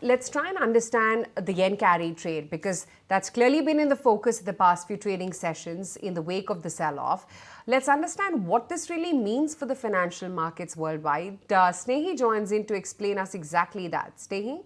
Let's try and understand the yen carry trade, because that's clearly been in the focus of the past few trading sessions in the wake of the sell-off. Let's understand what this really means for the financial markets worldwide. Snehi joins in to explain us exactly that. Snehi?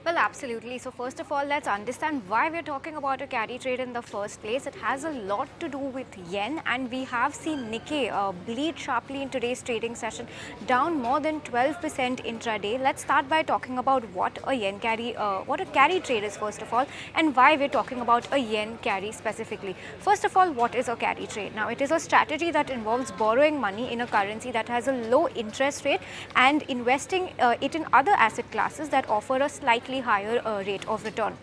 Well, absolutely. So first of all, let's understand why we're talking about a carry trade in the first place. It has a lot to do with yen, and we have seen Nikkei bleed sharply in today's trading session, down more than 12% intraday. Let's start by talking about what a carry trade is first of all, and why we're talking about a yen carry specifically. First of all, what is a carry trade? Now, it is a strategy that involves borrowing money in a currency that has a low interest rate and investing it in other asset classes that offer a slightly higher rate of return.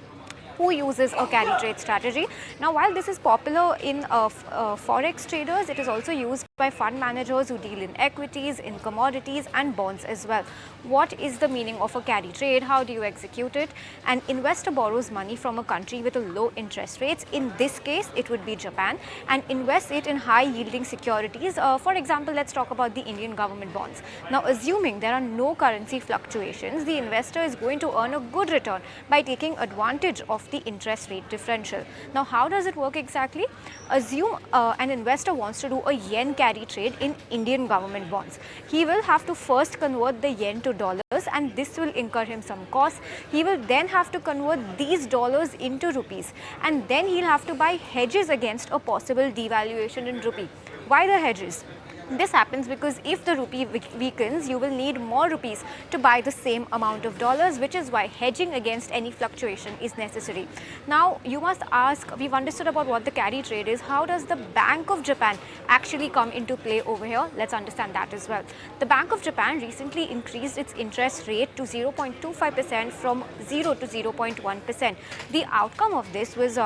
Who uses a carry trade strategy? Now, while this is popular in forex traders, it is also used by fund managers who deal in equities, in commodities and bonds as well. What is the meaning of a carry trade? How do you execute it? An investor borrows money from a country with a low interest rates. In this case, it would be Japan, and invests it in high yielding securities. For example, let's talk about the Indian government bonds. Now, assuming there are no currency fluctuations, the investor is going to earn a good return by taking advantage of the interest rate differential. Now, how does it work exactly? Assume an investor wants to do a yen carry trade in Indian government bonds. He will have to first convert the yen to dollars, and this will incur him some costs. He will then have to convert these dollars into rupees, and then he'll have to buy hedges against a possible devaluation in rupee. Why the hedges? This happens because if the rupee weakens, you will need more rupees to buy the same amount of dollars, which is why hedging against any fluctuation is necessary. Now, you must ask, we've understood about what the carry trade is. How does the Bank of Japan actually come into play over here? Let's understand that as well. The Bank of Japan recently increased its interest rate to 0.25% from 0 to 0.1%. The outcome of this was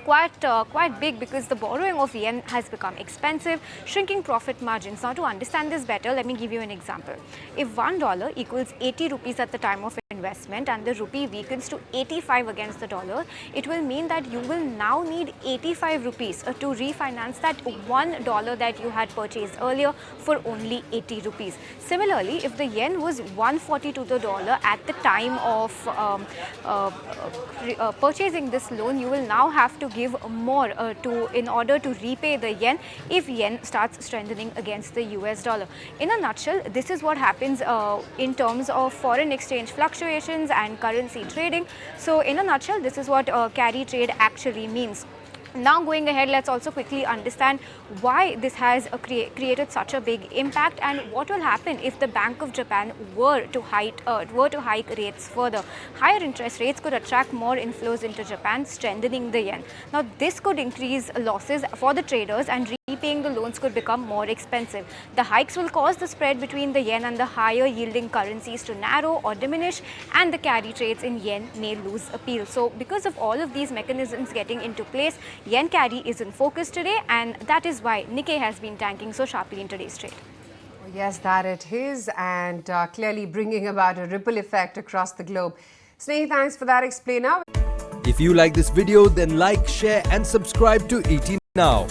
quite big, because the borrowing of yen has become expensive, shrinking profit margins. Now, to understand this better, let me give you an example. If $1 equals 80 rupees at the time of investment and the rupee weakens to 85 against the dollar, it will mean that you will now need 85 rupees to refinance that $1 that you had purchased earlier for only 80 rupees. Similarly, if the yen was 140 to the dollar at the time of purchasing this loan, you will now have to give more in order to repay the yen if yen starts strengthening against the US dollar. In a nutshell, this is what happens in terms of foreign exchange fluctuations and currency trading. So in a nutshell, this is what carry trade actually means. Now, going ahead, let's also quickly understand why this has created such a big impact, and what will happen if the Bank of Japan were to hike rates further. Higher interest rates could attract more inflows into Japan, strengthening the yen. Now, this could increase losses for the traders, and repaying the loans could become more expensive. The hikes will cause the spread between the yen and the higher yielding currencies to narrow or diminish, and the carry trades in yen may lose appeal. So, because of all of these mechanisms getting into place, yen carry is in focus today, and that is why Nikkei has been tanking so sharply in today's trade. Yes, that it is, and clearly bringing about a ripple effect across the globe. Snehi, thanks for that explainer. If you like this video, then like, share and subscribe to ET Now.